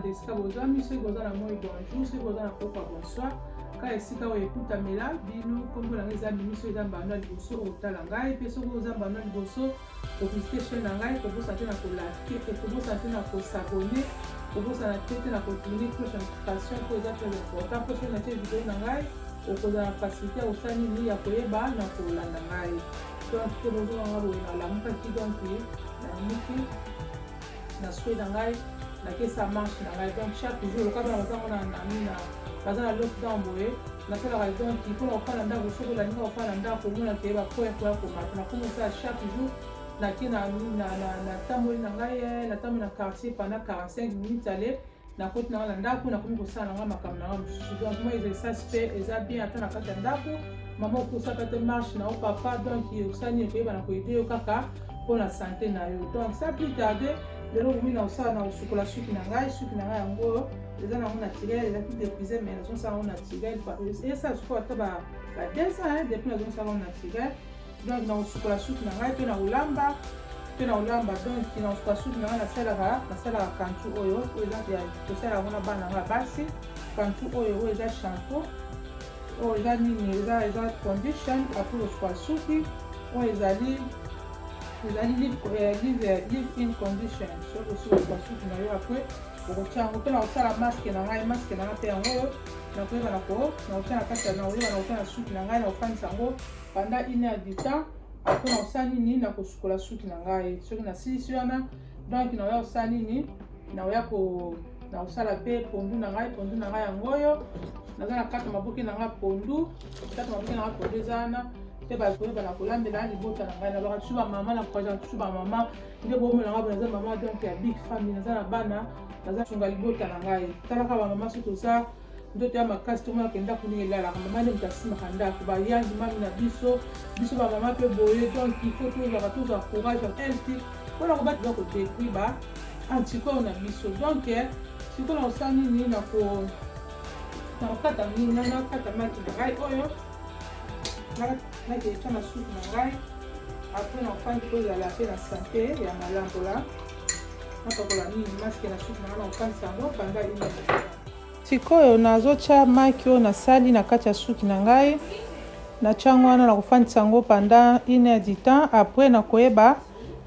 esika bozami soki boza na moi bonjour soki boza na pokwa bonsoir ka esika oyo ekutamela bino kombo na ngai eza mimiso eza mbano ya liboso otala ngai mpe soki oza mbano ya liboso ovisite chaîne na ngai kobosa te na kolake kobosa te na kosabone kobosana te na kotourne cloche ya notification po eza très important po soki natie video na ngai okozala na facilité ya kosala nini ya koyeba na kolanda ngai donc te bozonanga boye nalamukaki donc namuki na soi na ngai nakesa marche na ngai donc chaque jour lokaba na bazango na baza na lockdown boye nasalaka donc mpona kofanda ndako soki olandinga kofanda ndako omona keyeba po ya koya komata nakomosala chaque jour natie na tamboli na ngai natamboli na quartier pendant 45 minutes ale nakoti na nga na ndako nakomi kosala na nga makambo na nga mosusu donc moi exercice mpe eza bien ata na kati ya ndako mama okosaka te marche na yo papa donc osani koyeba na koyede yo kaka mpona sante na yo donc ça plus tarde lelo komi na kosala na kosukola suki na ngai yango eza nango naturel eza tout déprisé mais nazosala yango naturel esala sikoyo ata ba 2 ans depuis nazosala yango naturel donc na kosukola suki na ngai mpe na kolamba donc na kosukola suki na ngai nasalaka kantu oyo eza tosala yango na bana nga basi kantu oyo eza shampoo oyo eza nini eza condition apres kosukola suki oyo ezali live in condition soki osukola suki na yo apres okotia yango mpe na kosala maske na ngai mpe yango oyo nakoyeba na kotia na kati nakoyeba na kotia na suki na ngai na kofandisa yango pendant 1 heure du temps apres na kosala nini na kosukola suki na ngai soki nasilisi wana donc naoya kosala nini naoya na kosala mpe pondu na ngai yango oyo naza na kati maboke na ngai pondu eza wana mpe bakoyeba na kolambela libota na ngai nabaka tusu bamama na kokaza tusu bamama nde bomona ngai naza mama donc ya big famille naza na bana naza sunga libota na ngai talaka bamama so toza ndoto ya makasi tomonaka ndako ndenge elalaka mama nde moto asimaka ndako bayangi mami na biso bamama mpe boye donc ifo tozwa courage ya healthy mpona koba toza kodétruire ba anticorps na biso donc sikoyo na kosala nini na kokata nini nakata maki na ngai oyo nakeecha na suki na ngai apres na kofandi po ezala mpe na sante ya malambola napakola nini maske na suki na ngai na kofandisa yango banda ine sikoyo nazotia maki oyo nasali na kati ya suki na ngai natia yango wana na kofandisa yango pendant 1 heure du temps apres nakoyeba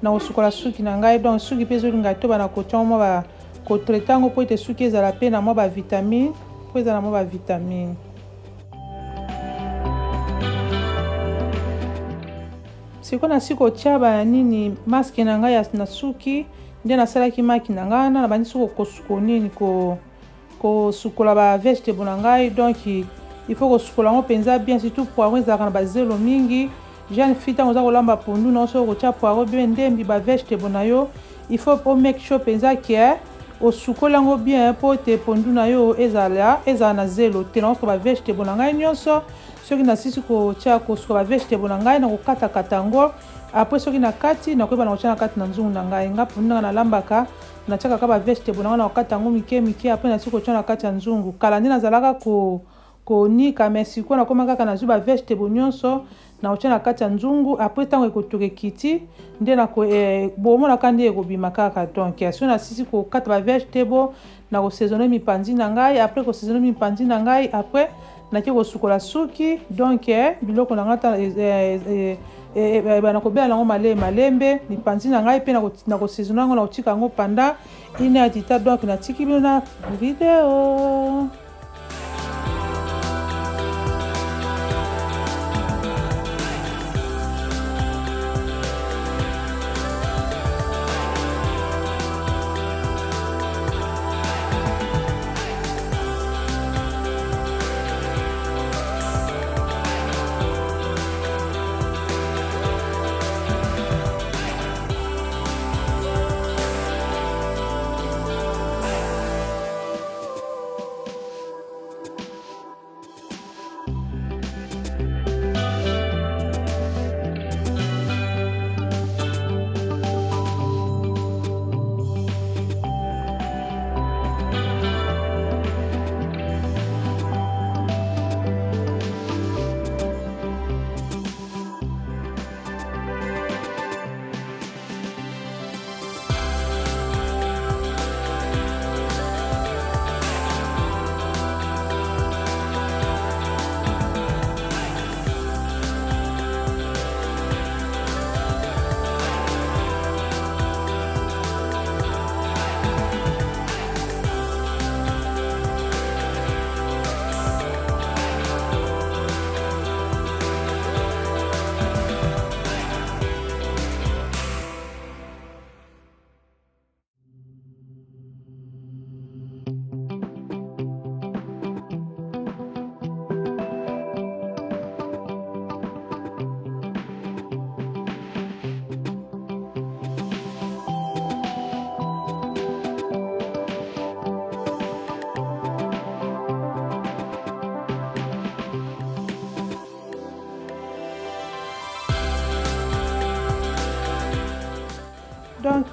na kosukola suki na ngai donc suki mpe ezolinga toba na kotia yango mwa kotraite yango po ete suki ezala mpe na mwa bavitamine po ezala na mwa bavitamine sikoyo nasi kotia banini maske na ngai na suki nde nasalaki maki na ngai wana nabandi soko kosukola nini kosukola ba vegetable na ngai donc il faut kosukola yango mpenza bien surtout poireau ezalaka na bazelo mingi jeune fille ntango oza kolamba pondu na oso kotia poireau bien ndembi ba vegetable na yo il faut make sure mpenza ke osukola yango bien po te pondu na yo ezala na zelo te na ba vegetable na ngai nyonso soki nasisi kotia kosukola ba vegetable na ngai na kokatakata yango apres soki na kati nakoyeba na kotia na kati na nzungu na ngai nga pondu nanga nalambaka natiaka kaka ba vegetable na ngai na kokata yango mike apres nasisi kotia na kati ya nzungu kala nde nazalaka konika mais sikoyo nakoma kaka nazwi ba vegetable nyonso na kotia na kati ya nzungu apres ntango ekotoka ekiti nde bomonaka nde ekobima kaka donc soki nasisi kokata ba vegetable na kosaisonne mipanzi na ngai apres kosaisonne mipanzi na ngai apres nakie kosukola suki donc biloko na ngai nakobela nango malembe mipanzi na ngai mpe na kosaisonne yango na kotika yango pendant 1 heure du temps donc natiki bino na video.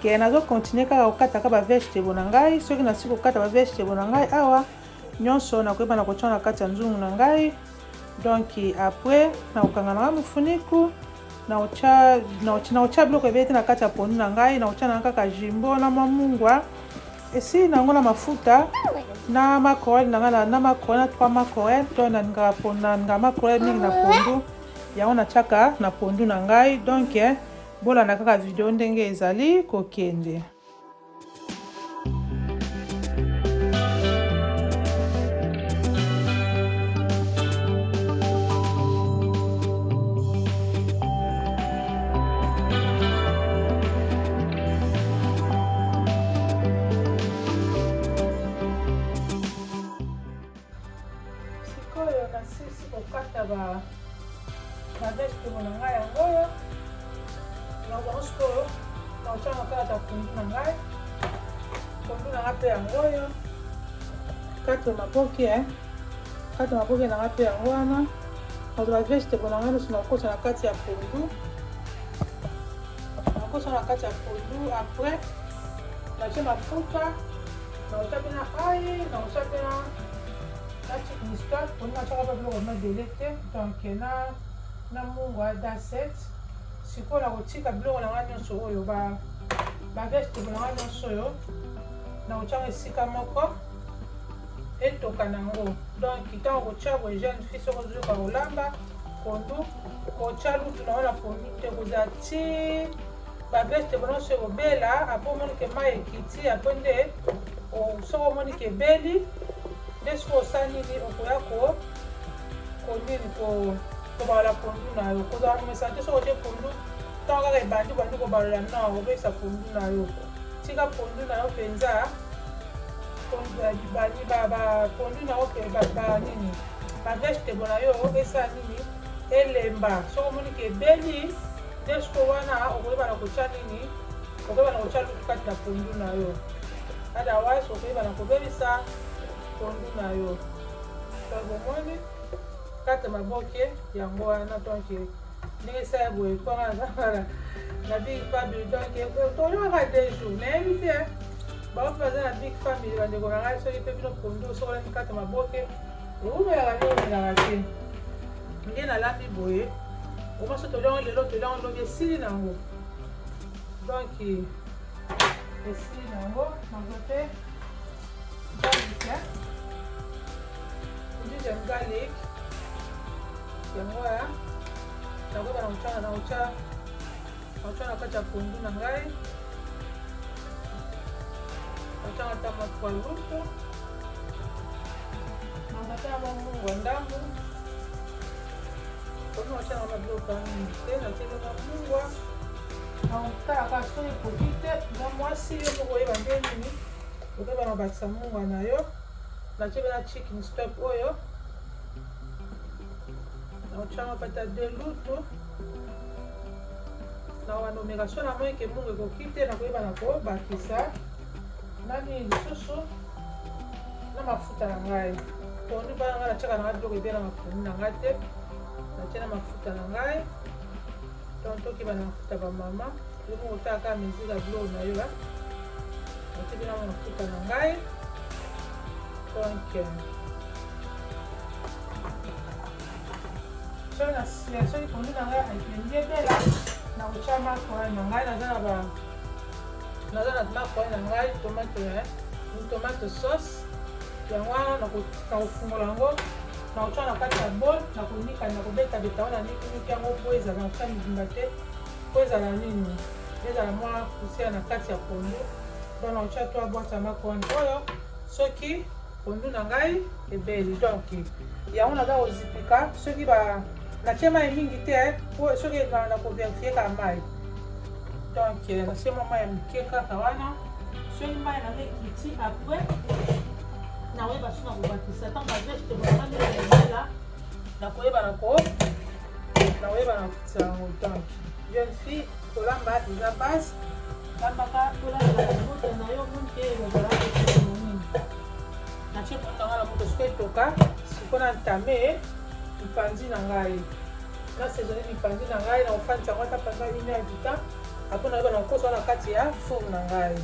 donc nazo continuer kaka kokata ka ba vegetable na ngai soki na siko kokata ba vegetable na ngai awa nyonso nakoyeba na kotia na kati ya nzungu na ngai donc après nakokanga na mufuniku naotia biloko ebele te na kati ya pondu na ngai naotia na kaka jimbo na mamungwa esi nango na mafuta na makorel na ngai na makorel na 3 makorel to na makorel mingi na pondu yango natiaka na pondu na ngai donc bolanda kaka video ndenge ezali kokende. Sikoyo nasisi kokata ba vegetable na ngai yango oyo nakozanga sikoyo naotia na kati ya pondu na ngai mpe yango oyo kati maboke na ngai mpe yango wana nazo ba vegetable na ngai nyonso nakokosa na kati ya pondu après natie mafuta naotia mpe na ai naotia mpe na chicken stock pondu natiaka mpe biloko mabele te donc na mungwa daset sikoyo nakotika biloko na ngai nyonso oyo ba vegetable na ngai nyonso oyo nakotiaka esika moko etoka nango donc ntango kotia boye jeune fille soko ozoyoka kolamba pondu kotia lutu nango na pondu te kozala ti ba vegetable nyonso ekobela apo omonike mai ekiti apo nde soko omonike ebeli nde soko osala nini okoya konini kobalola pondu na yo kozala komesa te soko otie pondu ntango kaka ebandi kobalola no okobekisa pondu na yo tika pondu na yo mpenza pondu na yo nini ba vegetable na yo esala nini elemba soko omonike ebeli nde soko wana okoyebana kotia nini okoyebana kotia lutu kati na pondu na yo otherwise okoyebana kobebisa pondu na yo donc omoni kata maboke yango wana donc ndenge esala boye mpona na big family donc tolokaka 2 jours nayebi te baofi baza na big family bandeko na ngai soki mpe bino pondu sokolani kata maboke oumelaka biomelaka te nde nalambi boye omaso toliango lelo toliango lobi esili nango donc esili nango nango mpe garlic yango ya nakoyeba naotia na kati ya pondu na ngai naotianga ta matwa lutu naotia mamungwa ndambu pondu naotianga mabiloko ya mingi te natieli mamungwa naotalaka soki ekoki te na mwasi yo moko oyeba nde nini okoyeba na bakisa mungwa na yo natie mpe na chicken stock oyo naotianga pata de lutu nawanomeka so na moi ke mungu ekoki te nakoyeba na kobakisa nani lisusu na mafuta na ngai pondu bana ngai natiaka na ngai biloko ebele na mapondu na ngai te natie na mafuta na ngai donc tokeba na mafuta bamama yo moko otalaka mesure ya biloko na yo natie mpe na mafuta na ngai donc soki pondu na ngai ekendi ebela nakotia makorel na ngai naza na makorel na ngai tomate sauce yango wana nakofungola yango nakotia na kati ya bol nakonika nakobeta wana nikiniki yango po ezala nakotia mibimba te po ezala nini ezala mwa poussière na kati ya pondu donc nakotia to aboite ya makorel oyo soki pondu na ngai ebeli donc yango naza kozipika soki natie mai mingi te soki nakoverifie kaka mai donc natie mwa mai ya moke kaka wana soki mai nanga ekiti après nakoyeba so nakobakisa ntango bavegetable nanga ezala nakoyeba nakokisa yango donc jeune fille kolamba eza base lambaka tolambaka moto na yo monte ezala nini natie pondu nanga na moto soki etoka sikoyo na ntame mipanzi na ngai na saisonne mipanzi na ngai na ofandisa yango ata pendant 1 heure du temps après na bana koso na kati ya four na ngai.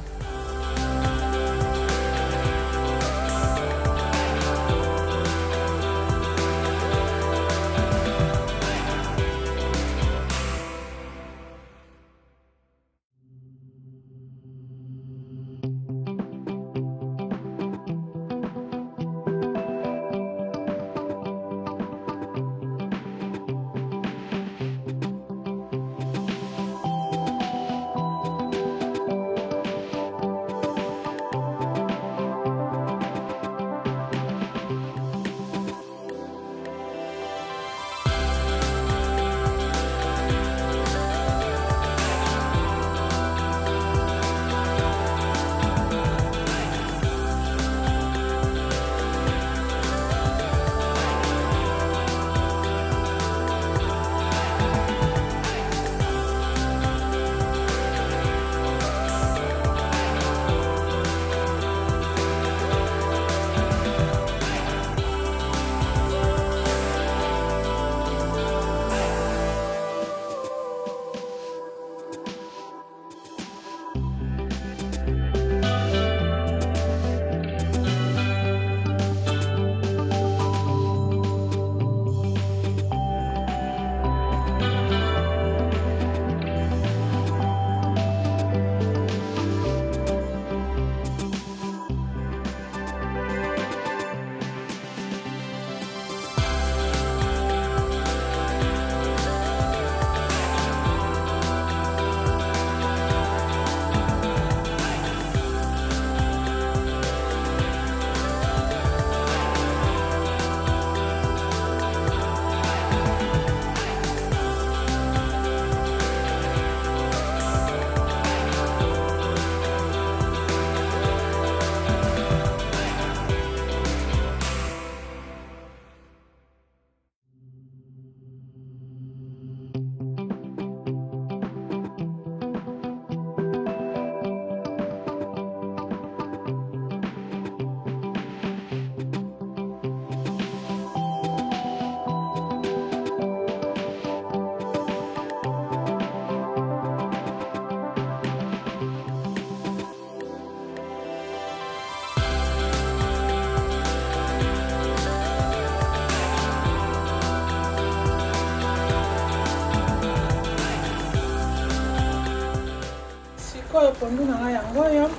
Oyo pondu na ngai yango oyo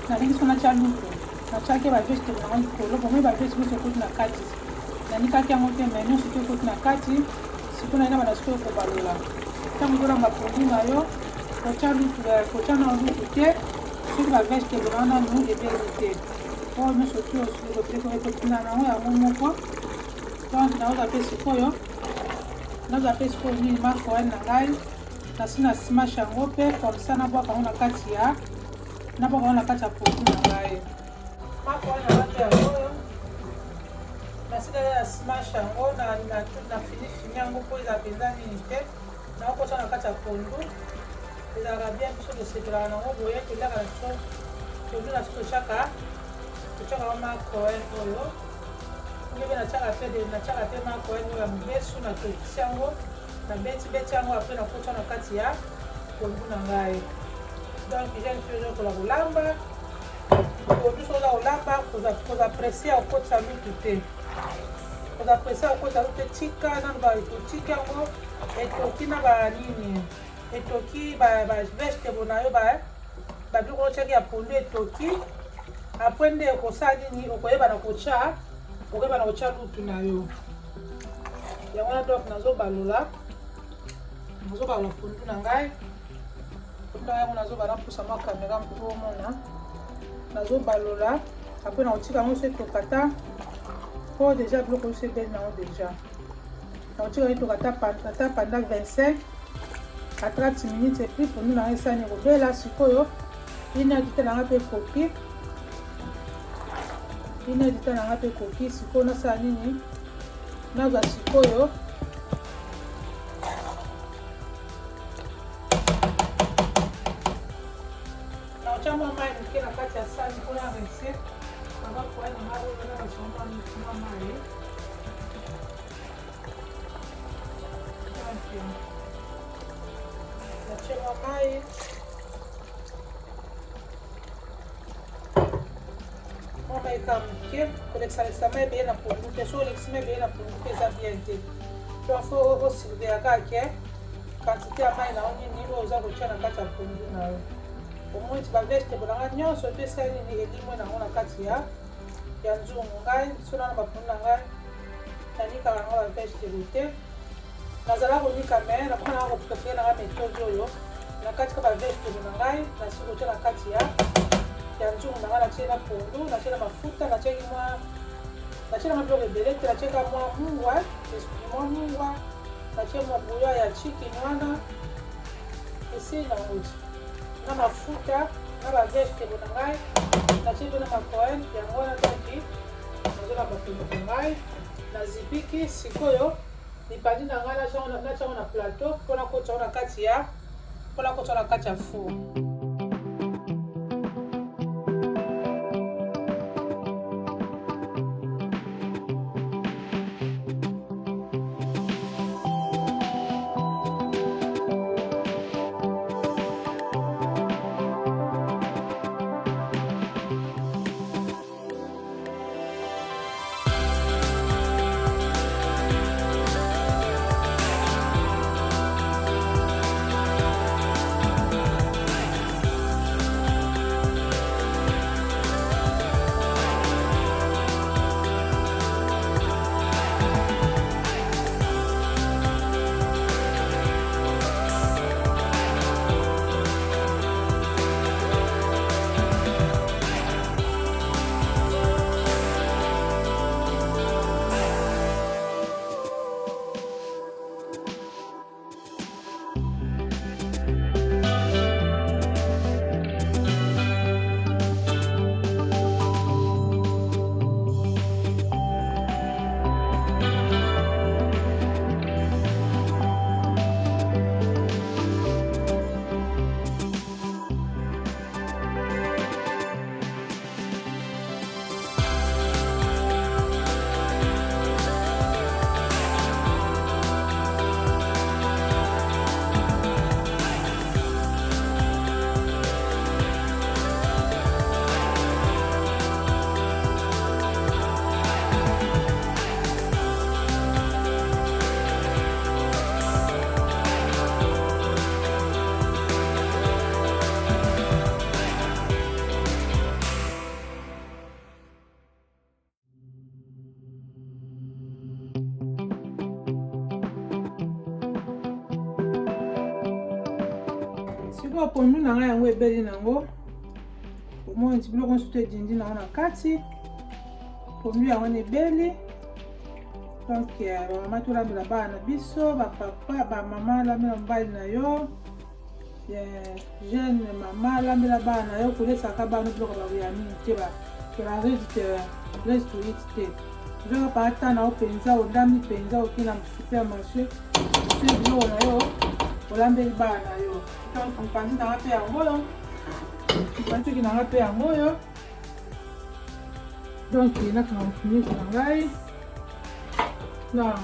nalingi so natya lutu natyaki bavegetable nango likolo bomoi bavegetable nyonso ekoti na kati nanikaki yango te mai nyonso te ekoti na kati sikoyo naina bana sikoyo kobalola ntango ozolamba pondu na yo kotya na lutu te soki bavegetable nango nanu ebeli te oyo nyonso te ekotina nango yango moko donc naoza pe sikoyo nini mafoine na ngai nasi na smash yango pe comme ça nabwaka yango na kati ya pondu na ngai mafoine na ngai yango oyo nasilala na smash yango na fini yango mpo eza mpenza nini te naokosa na kati ya pondu ezalaka bien biso tosepelaka nango boye toliaka na biso pondu na biso totyaka makoen oyo ngebe natyaka pe makoen oyo ya mobesu na tokisi yango na beti yango apres nakotya na kati ya pondu na ngai donc jeune fille ozokola kolamba pondu soki oza kolamba koza presse ya kokotisa lutu te koza presse ya kokotisa lutu te tika nanu etotika yango etoki na banini etoki bavegetable na yo babiloko otyaki ya pondu etoki apres nde okosala nini okoyebana kotya lutu na yo yango na donc nazobalola pondu na ngai yango nazobala mposa mwa kamera mpo omona nazobalola apres nakotika yango so etokata mpo deja biloko nyonso ebeli nango deja nakotika yango etokata pendant 25 à 30 minutes epui pondu na ngai esani ekobela sikoyo inadita na ngai mpe koki sikoyo nasala nini nazwa sikoyo naotya mwa mai moke na kati ya sani mpona rese nagapoa na ngai oyo na basomba mwa mai natie mwa mai mai ka moke kolekisa mai ebele na pondu te so olekisi mai ebele na pondu mpe eza bien te donc fo osilvea kaka quantité ya mai na yo nini oyo oza kotia na kati ya pondu na yo omoni ti bavegetable nanga nyonso epesa nini elimwe nango na kati ya nzungu ngai so nana bapondu na ngai nanikaka nango bavegetable te nazala konika me napona nanga koprefere nanga méthode oyo na kati ka bavegetable na ngai nasi kotia na kati ya nzungu na ngai natie na pondu natie na mafuta natieki natie nanga biloko ebele te natieka mwa mungwa natie mwa bouillon ya chicken wana esili nango ti na mafuta na bavegetable na ngai natie mpe na macoen yango wana donki nazola bapondu na ngai nazipiki sikoyo lipandi na ngai natiango na plateau mpona kotia na kati ya four. sikoyo pondu na ngai yango ebeli nango omoni nti biloko nyonso to edindi nango na kati pondu yango wana ebeli donc bamama tolambela bana na biso bapapa bamama lambela mobali na yo jeune mama lambela bana na yo kolesaka bana biloko bakoya mingi te kela restaurant te biloko baata na yo mpenza olambi mpenza oke na supermarché osie biloko na yo olambeli bana na yo donc mpanzi nanga mpe yangoyo mpanzi toki nanga mpe yangoyo donc nakanga mofuniko na ngai na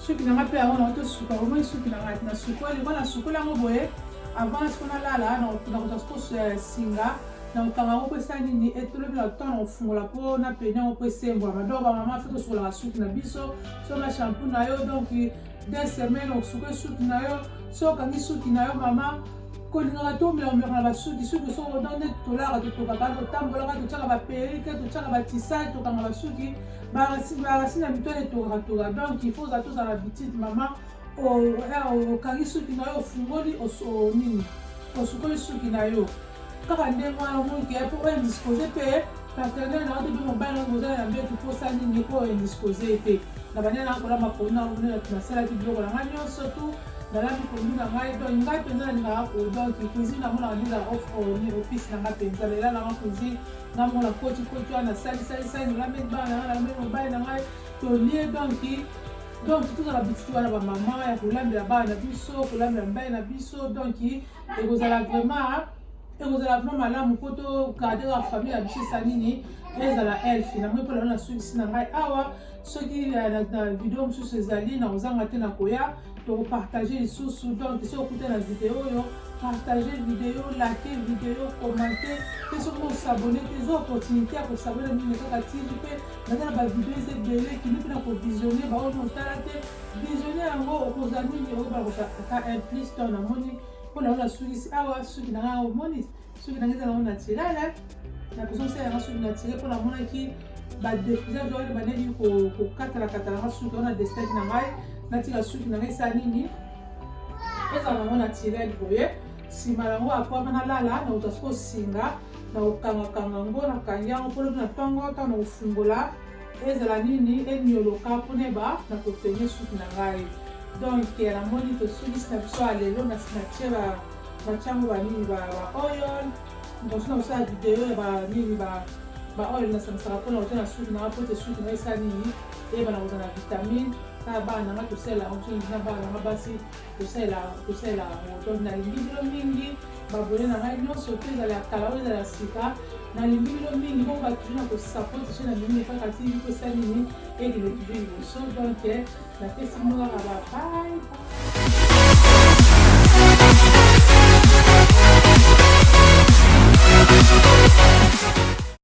suki nanga mpe yango nango tosuka omoi suki nanga na sukoli mpona sukoli yango boye avant siko nalala nakota siko singa na okanga yango mpo esa nini etolobi na temps na ofungola mpo na peni yango mpo esembwama donc bamama fe tosukolaka suki na biso so na shampoo na yo donc 2 semaines osukoli suki na yo so okangi suki na yo mama kolingaka tomelaka na basuki suki so nde tolaka totokaka totambolaka totiaka baperike totiaka batisai tokanga basuki barasi na mitone etokaka donc il faut ozala tozala na bitite mama okangi suki na yo ofungoli nini osukoli suki na yo kaka ndenge wana omoniki po indispose mpe partenaire na yo te mpe mobali nango ozala na mbeki mposa nini po indispose te na banene nanga kolamba pondu nango nasalaki biloko nanga nyonso tu nalambi pondu na ngai donc ngai mpenza nalingaka donc cuisine nango nanga ndizaka office nanga mpenza lela nanga cuisine ngamona koti wana nasalisalisali nalambeli bana nanga nalambeli mobali na ngai tolie donc tozala bititi wana bamama ya kolambela bana na biso kolambela mobali na biso donc ekozala vraiment ekozala vraiment malamu po togarde la famille ya biso esanini ezala elfi na moi mpona na sukisi na ngai awa soki na video mosusu ezali na kozanga te na koya tokopartage lisusu donc soki okuta na video oyo partager vidéo, liker vidéo, commenter, et surtout s'abonner, des opportunités à s'abonner à nous kaka ti pe na ba vidéo c'est belé qui nous pour visionner ba on talate visionner ngo okozani ni ba ka plus ton amoni pour la suisse awa suki na moni suki na ngeza na naturel na personne c'est un suki naturel pour la mona qui ba diffuser doit ba neli ko katala suki on a des steaks na ngai na tika suki na ngai sa nini eza na naturel boye sima yango akwaka na lala na utasi kosinga na kokangakanga ngo na kangi yango mpona na ntongo ata na kofungola ezala nini enioloka mpona eba na kotenye suki na ngai donc namoni tosukisi na biso ya lelo na tie batiango banini ba oil mosu na kosala video ya banini ba oil nasangisaka mpona kotia na suki na ngai mpo te suki ngai esa nini eyeba na kozala na vitamine na bana nanga tosala na bana nanga basi tosala donc nalingi bilo mingi babone na ngai nyonso te ezala ya kala oyo ezala ya sika nalingi bilo mingi moko batujur na kosapote so na mingi kaka ti kosa nini ekende toujours liboso donc napesi mo kaka babai